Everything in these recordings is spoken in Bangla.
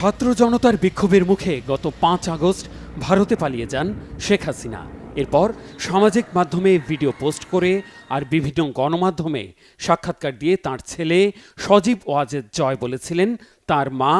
ছাত্র জনতার বিক্ষোভের মুখে গত ৫ আগস্ট ভারতে পালিয়ে যান শেখ হাসিনা। এরপর সামাজিক মাধ্যমে ভিডিও পোস্ট করে আর বিভিন্ন গণমাধ্যমে সাক্ষাৎকার দিয়ে তার ছেলে সজীব ওয়াজেদ জয় বলেছিলেন তার মা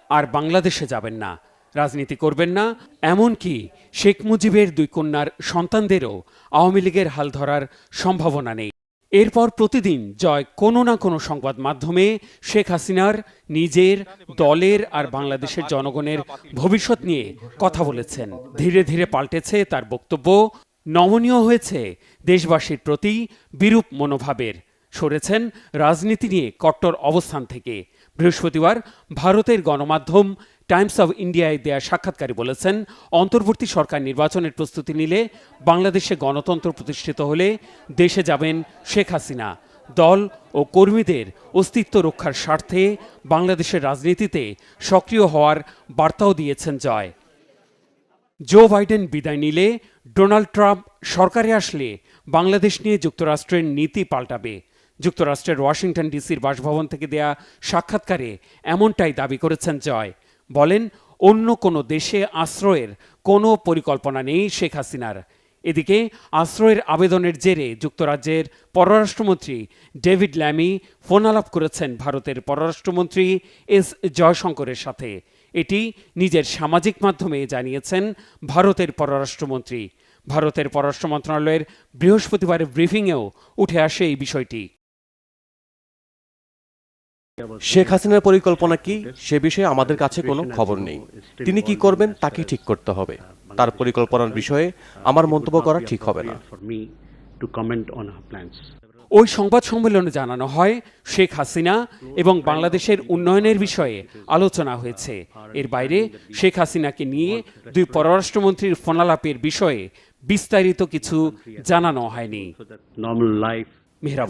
আর বাংলাদেশে যাবেন না, রাজনীতি করবেন না, এমনকি শেখ মুজিবের ২ কন্যার সন্তানদেরও আওয়ামী লীগের হাল ধরার সম্ভাবনা নেই। এরপর প্রতিদিন জয় কোনো না কোনো সংবাদ মাধ্যমে শেখ হাসিনার নিজের, দলের আর বাংলাদেশের জনগণের ভবিষ্যৎ নিয়ে কথা বলেছেন। ধীরে ধীরে পাল্টেছে তার বক্তব্য, নমনীয় হয়েছে দেশবাসীর প্রতি বিরূপ মনোভাবের, সরেছেন রাজনীতি নিয়ে কট্টর অবস্থান থেকে। বৃহস্পতিবার ভারতের গণমাধ্যম টাইমস অব ইন্ডিয়ায় দেয়া সাক্ষাৎকারে বলেছেন, অন্তর্বর্তী সরকার নির্বাচনের প্রস্তুতি নিলে, বাংলাদেশে গণতন্ত্র প্রতিষ্ঠিত হলে দেশে যাবেন শেখ হাসিনা। দল ও কর্মীদের অস্তিত্ব রক্ষার স্বার্থে বাংলাদেশের রাজনীতিতে সক্রিয় হওয়ার বার্তাও দিয়েছেন জয়। জো বাইডেন বিদায় নিলে, ডোনাল্ড ট্রাম্প সরকারে আসলে বাংলাদেশ নিয়ে যুক্তরাষ্ট্রের নীতি পাল্টাবে। যুক্তরাষ্ট্রের ওয়াশিংটন ডিসির বাসভবন থেকে দেয়া সাক্ষাৎকারে এমনটাই দাবি করেছেন জয়। বলেন, অন্য কোনো দেশে আশ্রয়ের কোনো পরিকল্পনা নেই শেখ হাসিনার। এদিকে আশ্রয়ের আবেদনের জেরে যুক্তরাজ্যের পররাষ্ট্রমন্ত্রী ডেভিড ল্যামি ফোনালাপ করেছেন ভারতের পররাষ্ট্রমন্ত্রী এস জয়শঙ্করের সাথে। এটি নিজের সামাজিক মাধ্যমে জানিয়েছেন ভারতের পররাষ্ট্রমন্ত্রী। ভারতের পররাষ্ট্র মন্ত্রণালয়ের বৃহস্পতিবারের ব্রিফিংয়েও উঠে আসে এই বিষয়টি। শেখ হাসিনার পরিকল্পনা কি সে বিষয়ে আমাদের কাছে কোনো খবর নেই। তিনি কি করবেন তাকে ঠিক করতে হবে। তার পরিকল্পনার বিষয়ে আমার মন্তব্য করা ঠিক হবে না। ওই সংবাদ সম্মেলনে জানানো হয়, শেখ হাসিনা এবং বাংলাদেশের উন্নয়নের বিষয়ে আলোচনা হয়েছে। এর বাইরে শেখ হাসিনাকে নিয়ে ২ পররাষ্ট্রমন্ত্রীর ফোনালাপের বিষয়ে বিস্তারিত কিছু জানানো হয়নি। মেহরাব